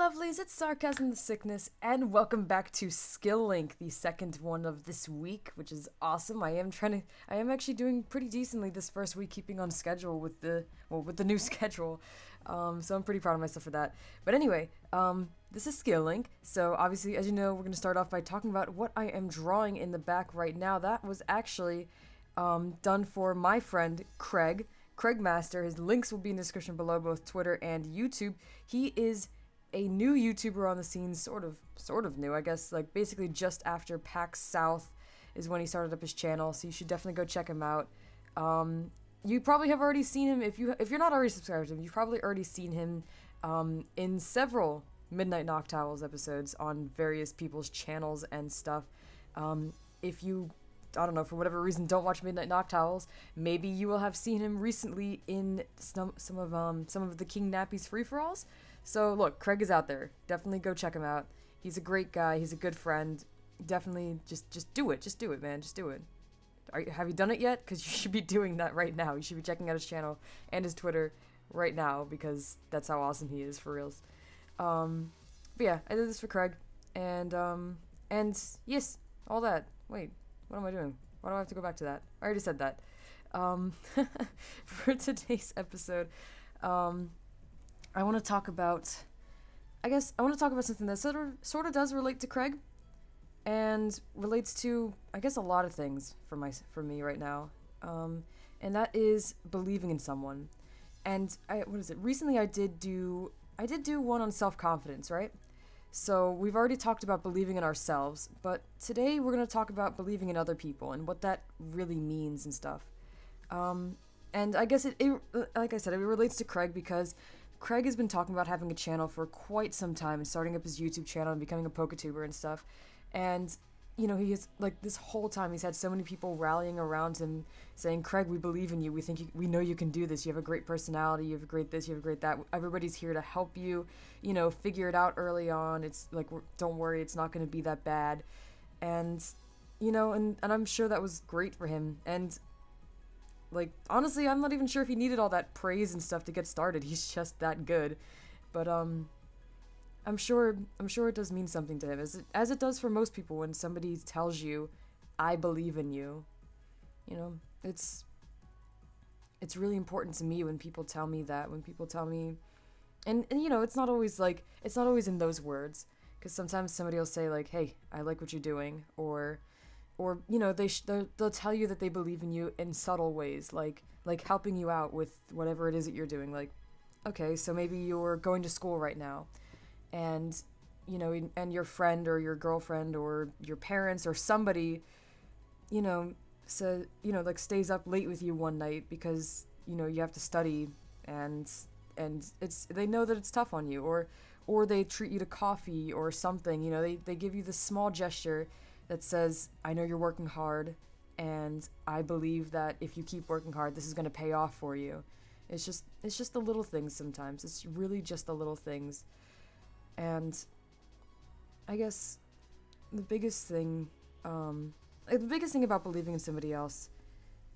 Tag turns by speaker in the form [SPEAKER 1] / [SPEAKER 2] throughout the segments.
[SPEAKER 1] lovelies, it's Sarcasm the Sickness, and welcome back to Skill Link, the second one of this week, which is awesome. I am actually doing pretty decently this first week, keeping on schedule with the new schedule. So I'm pretty proud of myself for that. But anyway, this is Skill Link, so obviously, as you know, we're going to start off by talking about what I am drawing in the back right now. That was actually done for my friend Craig Master. His links will be in the description below, both Twitter and YouTube. He is a new YouTuber on the scene, sort of new, I guess, like basically just after PAX South is when he started up his channel, so you should definitely go check him out. You probably have already seen him, if you're not already subscribed to him, you've probably already seen him in several Midnight Noctowls episodes on various people's channels and stuff. If you, I don't know, for whatever reason don't watch Midnight Noctowls, maybe you will have seen him recently in some of the King Nappy's free-for-alls. So look, Craig is out there. Definitely go check him out. He's a great guy. He's a good friend. Definitely just do it. Just do it, man. Just do it. Have you done it yet? Because you should be doing that right now. You should be checking out his channel and his Twitter right now, because that's how awesome he is, for reals. But yeah, I did this for Craig, and yes, all that. Wait, what am I doing? Why do I have to go back to that? I already said that. For today's episode, I want to talk about something that sort of does relate to Craig, and relates to, I guess, a lot of things for me right now, and that is believing in someone. And recently I did do one on self-confidence, right? So we've already talked about believing in ourselves, but today we're going to talk about believing in other people and what that really means and stuff. And I guess it like I said, it relates to Craig because Craig has been talking about having a channel for quite some time and starting up his YouTube channel and becoming a PokeTuber and stuff. And, you know, he is, like, this whole time he's had so many people rallying around him saying, Craig, we believe in you. We know you can do this. You have a great personality. You have a great this. You have a great that. Everybody's here to help you, you know, figure it out early on. It's like, don't worry, it's not going to be that bad. And, you know, and I'm sure that was great for him. And, like, honestly, I'm not even sure if he needed all that praise and stuff to get started. He's just that good. But, I'm sure it does mean something to him, as it does for most people when somebody tells you, I believe in you. You know, it's really important to me when people tell me that, when people tell me, and you know, it's not always in those words, because sometimes somebody will say, like, hey, I like what you're doing, or you know, they'll tell you that they believe in you in subtle ways, like helping you out with whatever it is that you're doing. Like, okay, so maybe you're going to school right now, and, you know, and your friend or your girlfriend or your parents or somebody, you know, like, stays up late with you one night because, you know, you have to study, and they know that it's tough on you, or they treat you to coffee or something. You know, they give you this small gesture that says, I know you're working hard, and I believe that if you keep working hard, this is going to pay off for you. It's just the little things sometimes. It's really just the little things. And I guess the biggest thing about believing in somebody else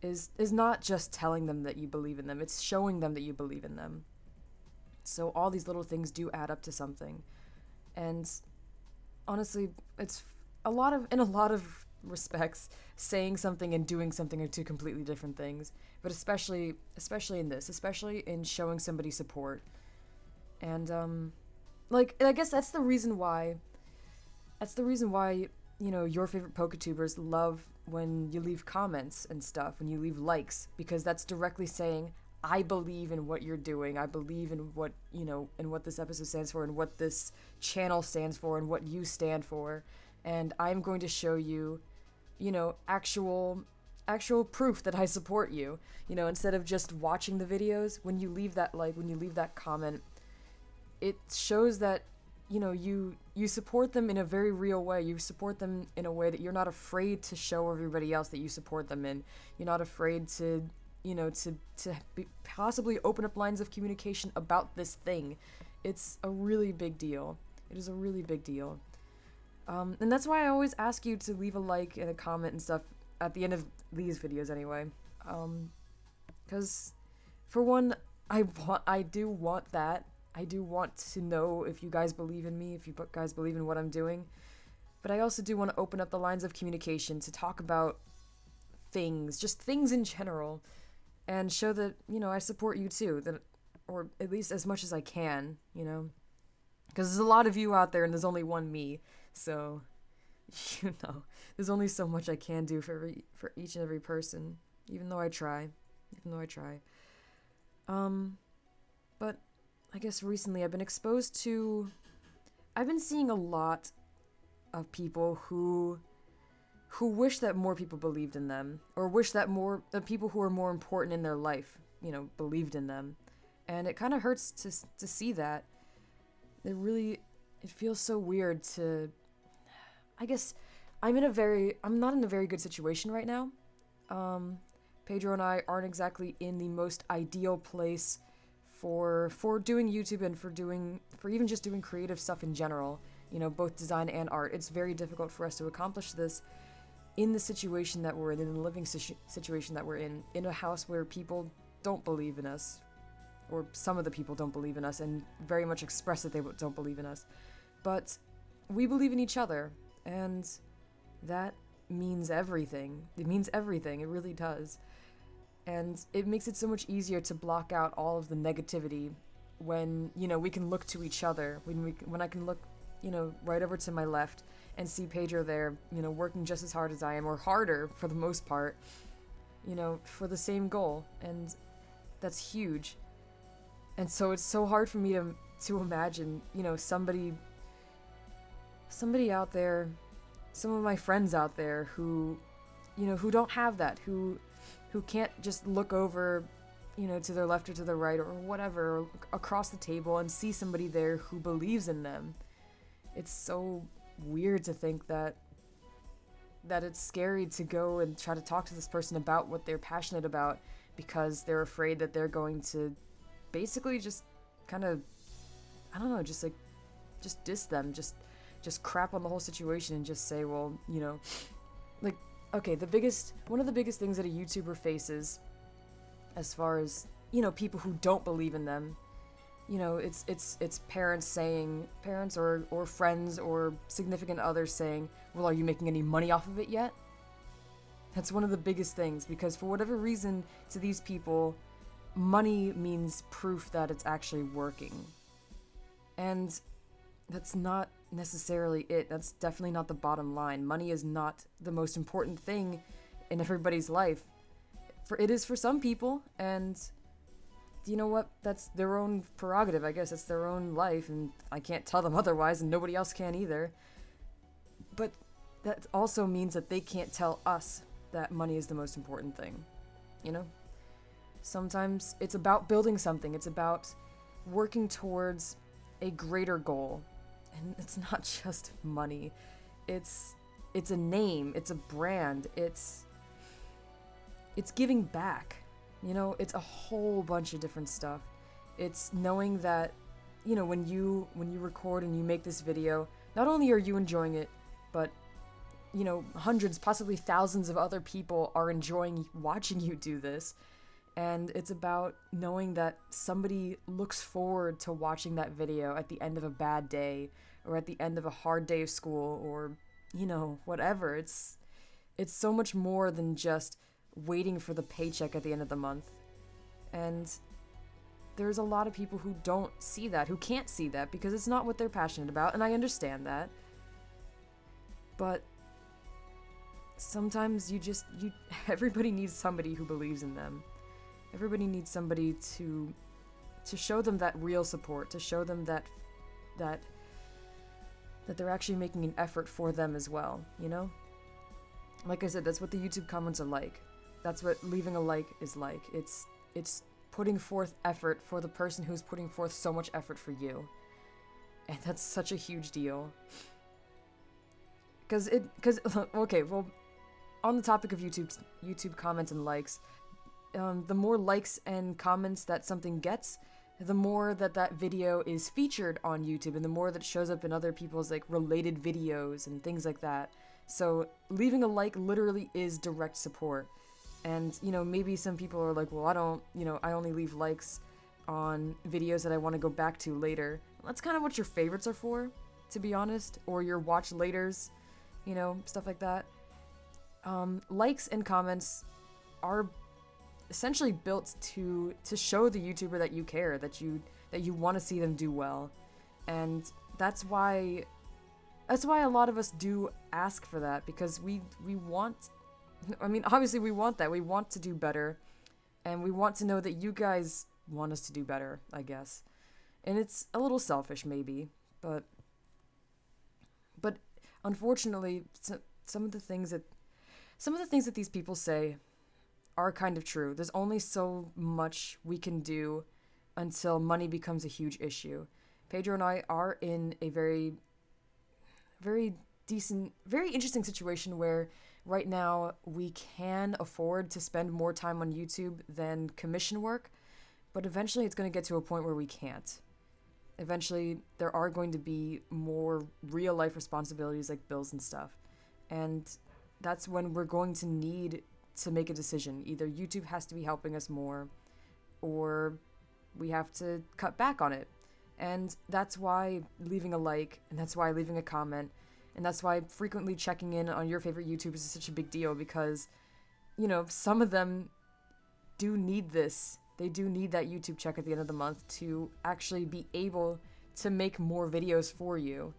[SPEAKER 1] is not just telling them that you believe in them, it's showing them that you believe in them. So all these little things do add up to something. And honestly, it's in a lot of respects, saying something and doing something are two completely different things. But especially in showing somebody support. And like, I guess that's the reason why, you know, your favorite PokeTubers love when you leave comments and stuff, when you leave likes, because that's directly saying, I believe in what you're doing, I believe in what, you know, in what this episode stands for, and what this channel stands for, and what you stand for, and I'm going to show you, you know, actual proof that I support you, you know, instead of just watching the videos. When you leave that like, when you leave that comment, it shows that, you know, you support them in a very real way. You support them in a way that you're not afraid to show everybody else that you support them in. You're not afraid to, you know, to possibly open up lines of communication about this thing. It's a really big deal. It is a really big deal. And that's why I always ask you to leave a like and a comment and stuff at the end of these videos anyway. 'Cause for one, I do want that. I do want to know if you guys believe in me, if you guys believe in what I'm doing. But I also do want to open up the lines of communication to talk about things, just things in general, and show that, I support you too, that, or at least as much as I can, because there's a lot of you out there and there's only one me, so, there's only so much I can do for each and every person, even though I try. But I guess recently I've been seeing a lot of people who wish that more people believed in them, or wish that the people who are more important in their life, believed in them. And it kind of hurts to see that. It feels so weird to, I guess, I'm not in a very good situation right now. Pedro and I aren't exactly in the most ideal place for doing YouTube and for even just doing creative stuff in general, both design and art. It's very difficult for us to accomplish this in the situation that we're in the living situation that we're in a house where people don't believe in us, or some of the people don't believe in us and very much express that they don't believe in us. But we believe in each other, and that means everything. It means everything. It really does. And it makes it so much easier to block out all of the negativity when, we can look to each other, when I can look, right over to my left and see Pedro there, working just as hard as I am, or harder for the most part, for the same goal. And that's huge. And so it's so hard for me to imagine, somebody out there, some of my friends out there who don't have that, who can't just look over, to their left or to their right or whatever, or across the table and see somebody there who believes in them. It's so weird to think that it's scary to go and try to talk to this person about what they're passionate about, because they're afraid that they're going to basically just kind of, I don't know, just diss them, just crap on the whole situation and just say, well, okay, one of the biggest things that a YouTuber faces, as far as, people who don't believe in them, it's parents or friends or significant others saying, well, are you making any money off of it yet? That's one of the biggest things, because for whatever reason, to these people, money means proof that it's actually working. And that's not necessarily it. That's definitely not the bottom line. Money is not the most important thing in everybody's life. It is for some people, and you know what? That's their own prerogative, I guess. It's their own life, and I can't tell them otherwise, and nobody else can either. But that also means that they can't tell us that money is the most important thing, Sometimes it's about building something. It's about working towards a greater goal. And it's not just money. It's a name, it's a brand, it's giving back. It's a whole bunch of different stuff. It's knowing that, when you record and you make this video, not only are you enjoying it, but hundreds, possibly thousands of other people are enjoying watching you do this. And it's about knowing that somebody looks forward to watching that video at the end of a bad day, or at the end of a hard day of school, or, whatever. It's so much more than just waiting for the paycheck at the end of the month. And there's a lot of people who don't see that, who can't see that, because it's not what they're passionate about, and I understand that. But sometimes everybody needs somebody who believes in them. Everybody needs somebody to show them that real support, to show them that they're actually making an effort for them as well, Like I said, that's what the YouTube comments are like. That's what leaving a like is like. It's putting forth effort for the person who's putting forth so much effort for you. And that's such a huge deal. Okay, well, on the topic of YouTube comments and likes, the more likes and comments that something gets, the more that video is featured on YouTube, and the more that shows up in other people's related videos and things like that. So leaving a like literally is direct support. And maybe some people are like, well, I only leave likes on videos that I want to go back to later. That's kind of what your favorites are for, to be honest, or your watch laters, stuff like that. Likes and comments are essentially built to show the YouTuber that you care, that you want to see them do well, and that's why a lot of us do ask for that, because we want. I mean, obviously we want that. We want to do better, and we want to know that you guys want us to do better, I guess. And it's a little selfish, maybe, but unfortunately, some of the things that these people say are kind of true. There's only so much we can do until money becomes a huge issue. Pedro and I are in a very, very decent, very interesting situation where right now we can afford to spend more time on YouTube than commission work, but eventually it's going to get to a point where we can't. Eventually, there are going to be more real-life responsibilities like bills and stuff, and that's when we're going to need to make a decision. Either YouTube has to be helping us more, or we have to cut back on it. And that's why leaving a like, and that's why leaving a comment, and that's why frequently checking in on your favorite YouTubers is such a big deal, because, some of them do need this. They do need that YouTube check at the end of the month to actually be able to make more videos for you.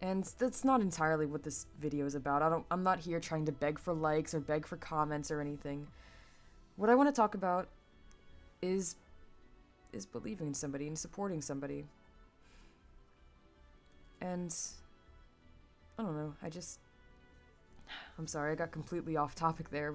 [SPEAKER 1] And that's not entirely what this video is about. I'm not here trying to beg for likes or beg for comments or anything. What I want to talk about is believing in somebody and supporting somebody. And I don't know, I'm sorry, I got completely off topic there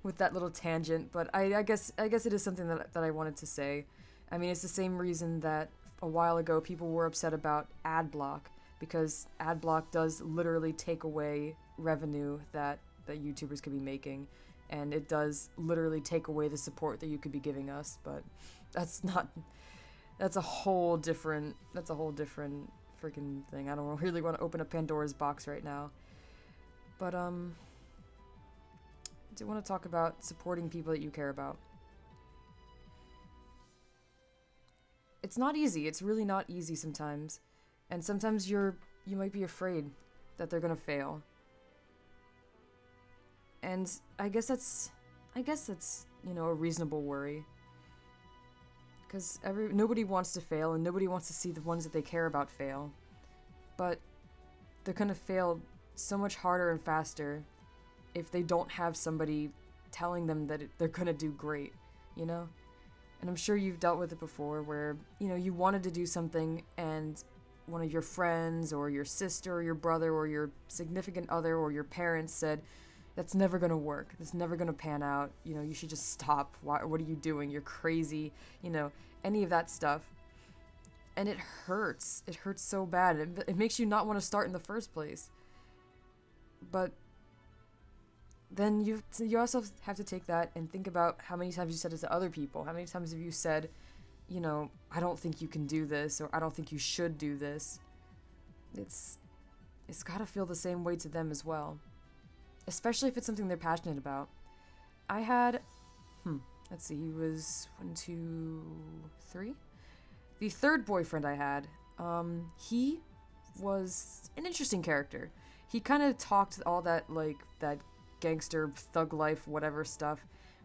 [SPEAKER 1] with that little tangent, but I guess it is something that I wanted to say. I mean, it's the same reason that a while ago people were upset about ad block, because ad block does literally take away revenue that YouTubers could be making, and it does literally take away the support that you could be giving us. But that's a whole different freaking thing. I don't really want to open a Pandora's box right now. But I do want to talk about supporting people that you care about. It's not easy. It's really not easy sometimes. And sometimes you might be afraid that they're going to fail. And I guess that's a reasonable worry. Because nobody wants to fail, and nobody wants to see the ones that they care about fail. But they're going to fail so much harder and faster if they don't have somebody telling them that they're gonna do great, And I'm sure you've dealt with it before, where, you wanted to do something and one of your friends or your sister or your brother or your significant other or your parents said, that's never gonna work, that's never gonna pan out, you should just stop, what are you doing, you're crazy, any of that stuff. And it hurts so bad, it makes you not want to start in the first place. But then you also have to take that and think about how many times you said it to other people. How many times have you said, I don't think you can do this, or I don't think you should do this. It's gotta feel the same way to them as well. Especially if it's something they're passionate about. I had, let's see, he was 1, 2, 3? The third boyfriend I had, he was an interesting character. He kind of talked all that, that gangster, thug life, whatever stuff,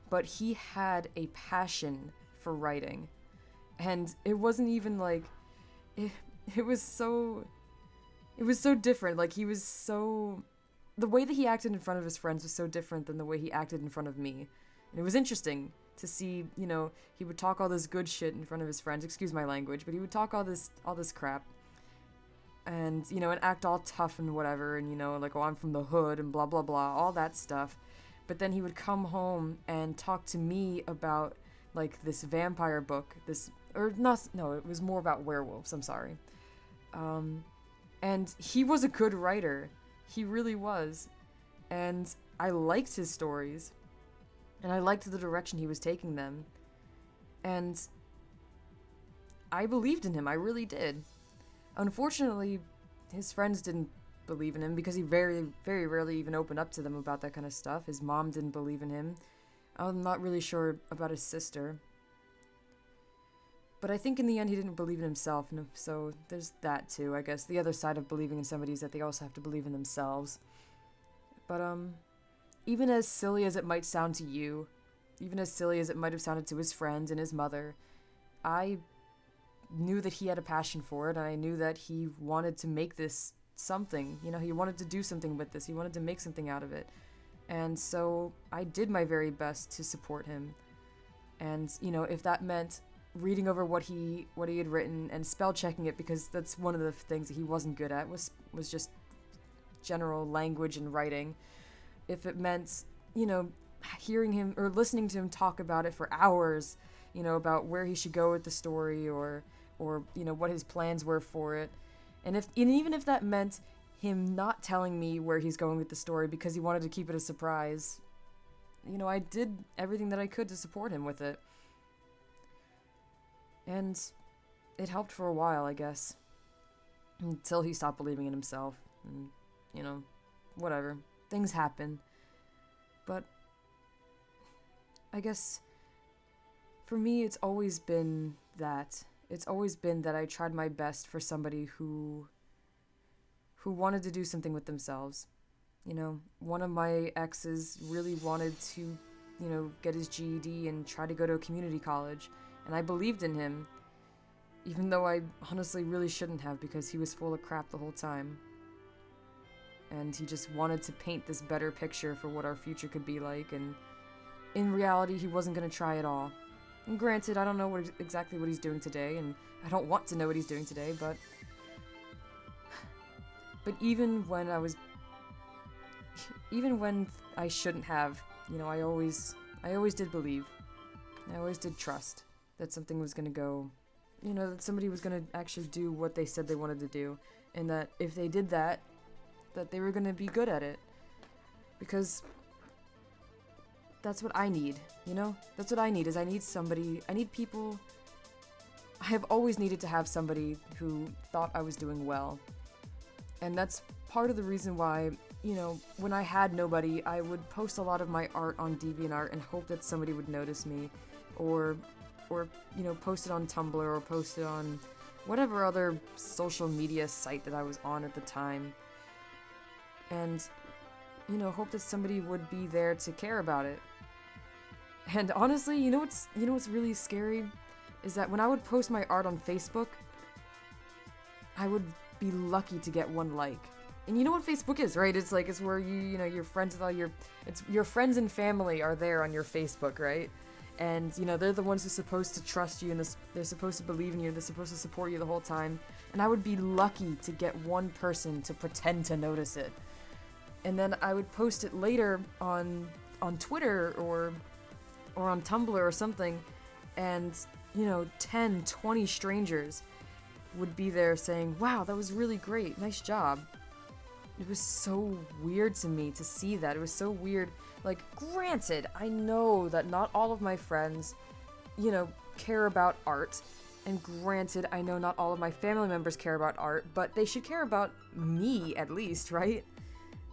[SPEAKER 1] but he had a passion for writing. And it wasn't even, it was so different. The way that he acted in front of his friends was so different than the way he acted in front of me. And it was interesting to see, he would talk all this good shit in front of his friends, excuse my language, but he would talk all this crap. And, and act all tough and whatever, and, I'm from the hood, and blah, blah, blah, all that stuff. But then he would come home and talk to me about, this vampire book, it was more about werewolves, I'm sorry. And he was a good writer. He really was. And I liked his stories. And I liked the direction he was taking them. And I believed in him, I really did. Unfortunately, his friends didn't believe in him, because he very, very rarely even opened up to them about that kind of stuff. His mom didn't believe in him. I'm not really sure about his sister. But I think in the end he didn't believe in himself, and so there's that too, I guess. The other side of believing in somebody is that they also have to believe in themselves. But, even as silly as it might sound to you, even as silly as it might have sounded to his friends and his mother, I knew that he had a passion for it, and I knew that he wanted to make this something. You know, he wanted to do something with this. He wanted to make something out of it. And so I did my very best to support him. And, you know, if that meant reading over what he had written and spell checking it, because that's one of the things that he wasn't good at, was just general language and writing. If it meant, you know, hearing him or listening to him talk about it for hours, you know, about where he should go with the story, or you know, what his plans were for it. And even if that meant him not telling me where he's going with the story because he wanted to keep it a surprise, you know, I did everything that I could to support him with it. And it helped for a while, I guess. Until he stopped believing in himself. And, you know, whatever. Things happen. But I guess for me, it's always been that. It's always been that I tried my best for somebody who wanted to do something with themselves. You know, one of my exes really wanted to, you know, get his GED and try to go to a community college. And I believed in him, even though I honestly really shouldn't have, because he was full of crap the whole time. And he just wanted to paint this better picture for what our future could be like, and in reality, he wasn't going to try at all. And granted, I don't know exactly what he's doing today, and I don't want to know what he's doing today, but even when I shouldn't have, you know, I always did believe. I always did trust that something was going to go, you know, that somebody was going to actually do what they said they wanted to do, and that if they did that they were going to be good at it. Because that's what I need, you know? That's what I need, is I need people. I have always needed to have somebody who thought I was doing well. And that's part of the reason why, you know, when I had nobody, I would post a lot of my art on DeviantArt and hope that somebody would notice me, or you know, post it on Tumblr, or post it on whatever other social media site that I was on at the time. And, you know, hope that somebody would be there to care about it. And honestly, you know what's really scary? Is that when I would post my art on Facebook, I would be lucky to get one like. And you know what Facebook is, right? It's like, it's where you know, your friends with all your friends and family are there on your Facebook, right? And, you know, they're the ones who are supposed to trust you, and they're supposed to believe in you, they're supposed to support you the whole time. And I would be lucky to get one person to pretend to notice it. And then I would post it later on Twitter or on Tumblr or something, and, you know, 10, 20 strangers would be there saying, "Wow, that was really great, nice job." It was so weird to me to see that. It was so weird. Like, granted, I know that not all of my friends, you know, care about art. And granted, I know not all of my family members care about art, but they should care about me at least, right?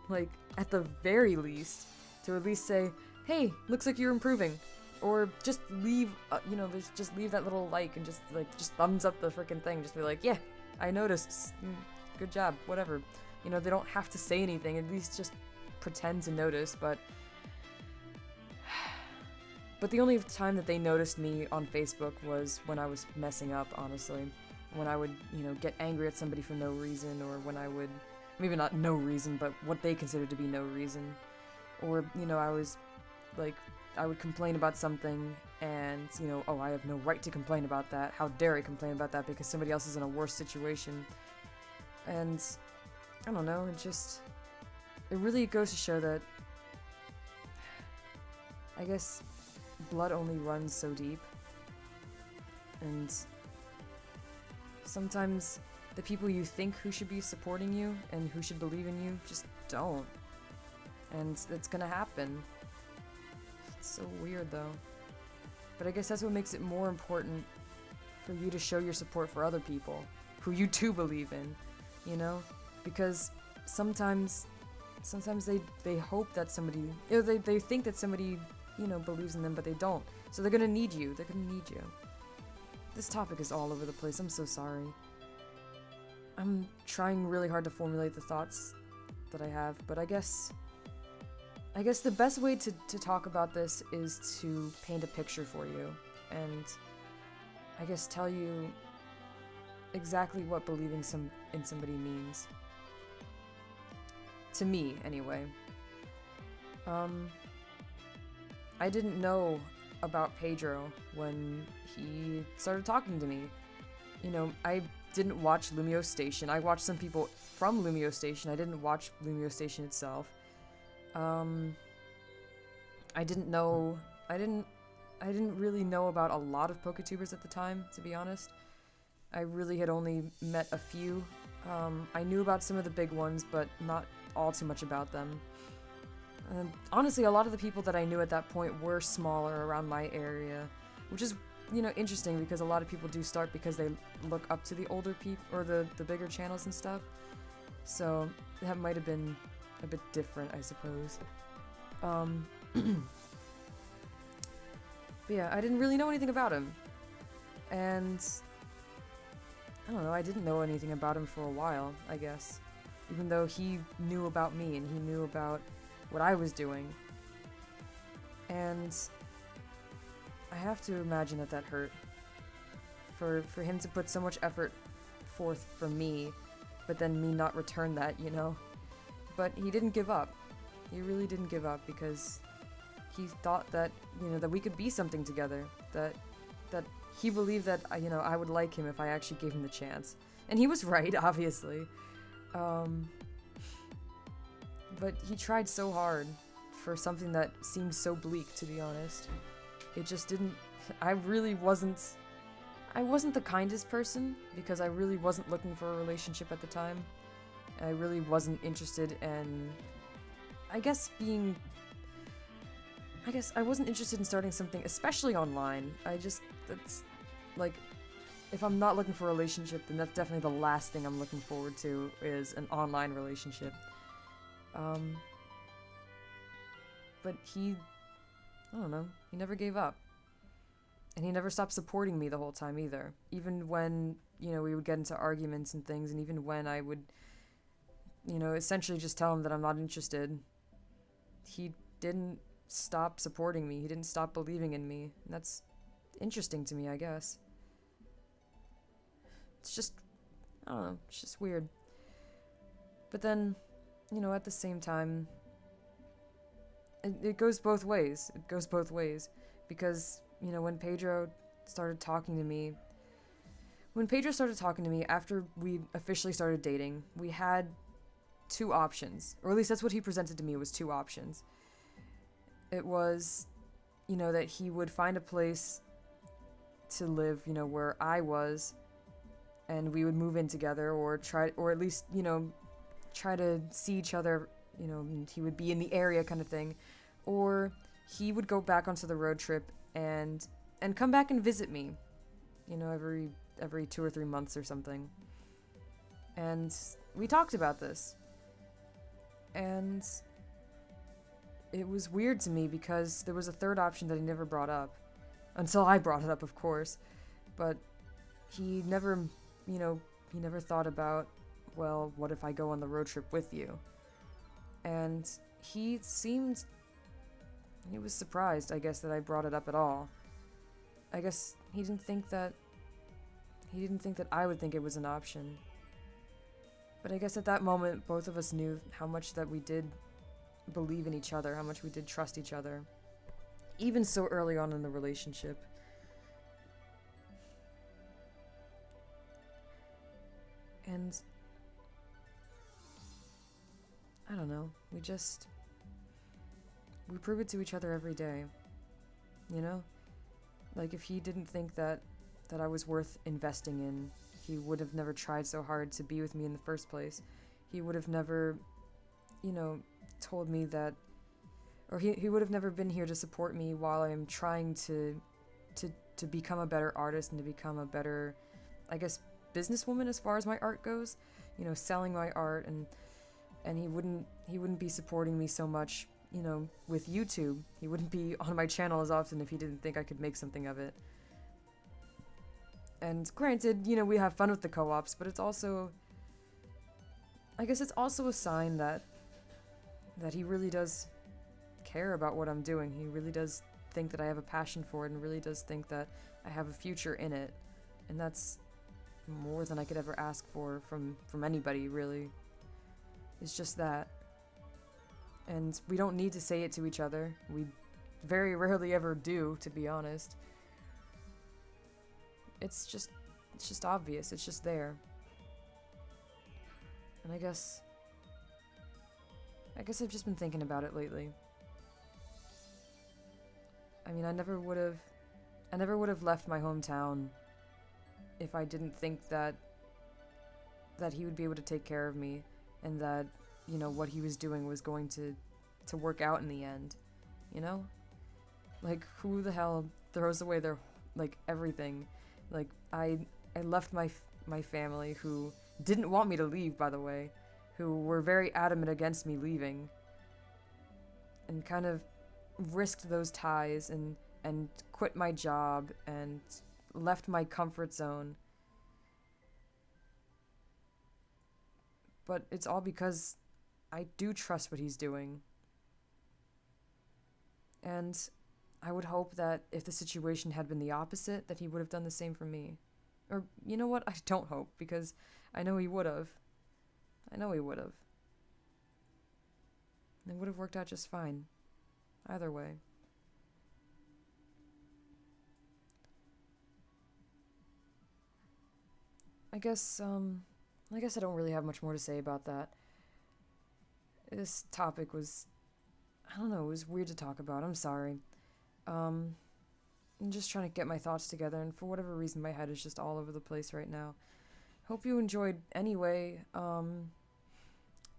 [SPEAKER 1] Like, at the very least, to at least say, "Hey, looks like you're improving." Or just leave, you know, just leave that little like, and just thumbs up the freaking thing. Just be like, "Yeah, I noticed. Good job," whatever. You know, they don't have to say anything, at least just pretend to notice, but the only time that they noticed me on Facebook was when I was messing up, honestly. When I would, you know, get angry at somebody for no reason, or when I would, maybe not no reason, but what they considered to be no reason. Or, you know, I would complain about something, and, you know, "Oh, I have no right to complain about that. How dare I complain about that because somebody else is in a worse situation." And I don't know, it really goes to show that, I guess, blood only runs so deep. And sometimes the people you think who should be supporting you and who should believe in you just don't. And it's gonna happen. It's so weird, though. But I guess that's what makes it more important for you to show your support for other people who you too believe in, you know? Because sometimes they hope that somebody, you know, they think that somebody, you know, believes in them, but they don't. So they're gonna need you. They're gonna need you. This topic is all over the place. I'm so sorry. I'm trying really hard to formulate the thoughts that I have, but I guess the best way to talk about this is to paint a picture for you, and I guess tell you exactly what believing in somebody means. To me, anyway. I didn't know about Pedro when he started talking to me. You know, I didn't watch Lumio Station. I watched some people from Lumio Station. I didn't watch Lumio Station itself. I didn't really know about a lot of PokeTubers at the time, to be honest. I really had only met a few. I knew about some of the big ones, but not all too much about them. Honestly, a lot of the people that I knew at that point were smaller around my area, which is, you know, interesting because a lot of people do start because they look up to the older people or the bigger channels and stuff. So that might have been a bit different, I suppose. But yeah, I didn't really know anything about him. And I don't know, I didn't know anything about him for a while, I guess. Even though he knew about me and he knew about what I was doing. And I have to imagine that hurt. For him to put so much effort forth for me, but then me not return that, you know? But he didn't give up. He really didn't give up because he thought that, you know, that we could be something together. That he believed that, you know, I would like him if I actually gave him the chance. And he was right, obviously. But he tried so hard for something that seemed so bleak, to be honest. It just didn't... I wasn't the kindest person, because I really wasn't looking for a relationship at the time. I really wasn't interested in... I wasn't interested in starting something, especially online. That's, like, if I'm not looking for a relationship, then that's definitely the last thing I'm looking forward to, is an online relationship. But I don't know, he never gave up. And he never stopped supporting me the whole time either. Even when, you know, we would get into arguments and things, and even when I would, you know, essentially just tell him that I'm not interested, he didn't stop supporting me. He didn't stop believing in me. And that's interesting to me, I guess. It's just, I don't know, it's just weird. But then, you know, at the same time, it goes both ways. It goes both ways. Because, you know, when Pedro started talking to me after we officially started dating, we had two options. Or at least that's what he presented to me, was two options. It was, you know, that he would find a place to live, you know, where I was, and we would move in together, or at least, you know, try to see each other, you know, he would be in the area kind of thing, or he would go back onto the road trip and come back and visit me, you know, every 2 or 3 months or something. And we talked about this, and it was weird to me because there was a third option that he never brought up, until I brought it up, of course. But he never, you know, he never thought about, well, what if I go on the road trip with you? And he was surprised, I guess, that I brought it up at all. I guess he didn't think that I would think it was an option. But I guess at that moment, both of us knew how much that we did believe in each other, how much we did trust each other, even so early on in the relationship. And I don't know, we prove it to each other every day, you know? Like, if he didn't think that I was worth investing in, he would have never tried so hard to be with me in the first place. He would have never, you know, told me that, or he would have never been here to support me while I'm trying to become a better artist and to become a better, I guess, businesswoman as far as my art goes, you know, selling my art, and he wouldn't be supporting me so much, you know, with YouTube. He wouldn't be on my channel as often if he didn't think I could make something of it. And granted, we have fun with the co-ops, but it's also, I guess it's also a sign that he really does care about what I'm doing. He really does think that I have a passion for it and really does think that I have a future in it. And that's more than I could ever ask for from anybody, really. It's just that. And we don't need to say it to each other. We very rarely ever do, to be honest. It's just obvious. It's just there. And I guess I've just been thinking about it lately. I mean, I never would have left my hometown if I didn't think that he would be able to take care of me, and that, what he was doing was going to work out in the end, Like, who the hell throws away their, like, everything? Like, I left my family, who didn't want me to leave, by the way, who were very adamant against me leaving, and kind of risked those ties and quit my job and left my comfort zone. But it's all because I do trust what he's doing. And I would hope that if the situation had been the opposite, that he would have done the same for me. Or, you know what? I don't hope, because I know he would have. I know he would have. It would have worked out just fine. Either way. I guess I don't really have much more to say about that. This topic was, I don't know, it was weird to talk about. I'm sorry. I'm just trying to get my thoughts together, and for whatever reason, my head is just all over the place right now. Hope you enjoyed anyway.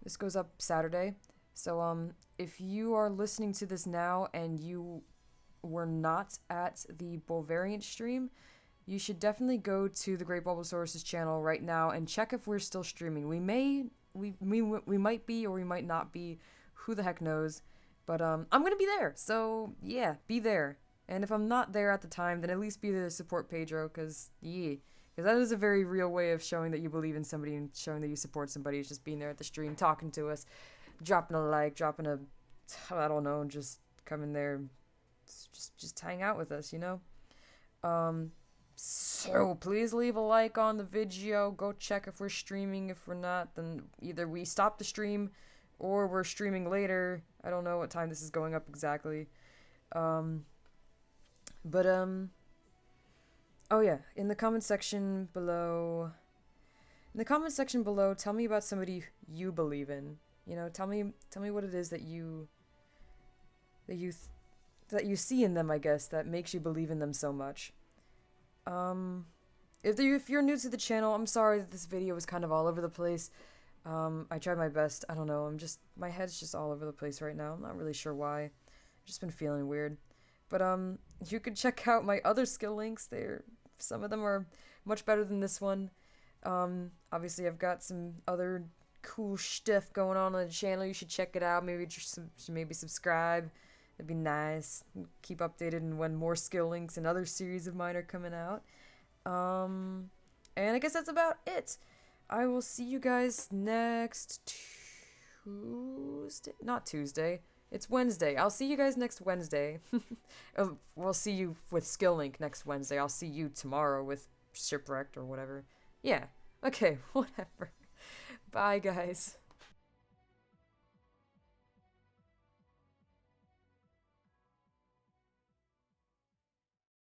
[SPEAKER 1] This goes up Saturday. So, if you are listening to this now and you were not at the Bulvariant stream, you should definitely go to the Great Bulbasaurus channel right now and check if we're still streaming. We might be, or we might not be. Who the heck knows? But, I'm gonna be there. So, yeah, be there. And if I'm not there at the time, then at least be there to support Pedro, because that is a very real way of showing that you believe in somebody and showing that you support somebody. Is just being there at the stream, talking to us, dropping a like, dropping a, I don't know, just coming there, just hang out with us, So please leave a like on the video. Go check if we're streaming. If we're not, then either we stop the stream or we're streaming later. I don't know what time this is going up exactly. Oh yeah, in the comment section below, tell me about somebody you believe in. Tell me what it is that you see in them, I guess, that makes you believe in them so much. If you're new to the channel, I'm sorry that this video was kind of all over the place. I tried my best. I don't know. My head's just all over the place right now. I'm not really sure why. I've just been feeling weird. But, you could check out my other skill links. Some of them are much better than this one. Obviously I've got some other cool stuff going on the channel. You should check it out. Maybe subscribe. It'd be nice. Keep updated and when more skill links and other series of mine are coming out. And I guess that's about it. I will see you guys next Tuesday. Not Tuesday. It's Wednesday. I'll see you guys next Wednesday. We'll see you with Skill Link next Wednesday. I'll see you tomorrow with Shipwrecked or whatever. Yeah. Okay, whatever. Bye, guys.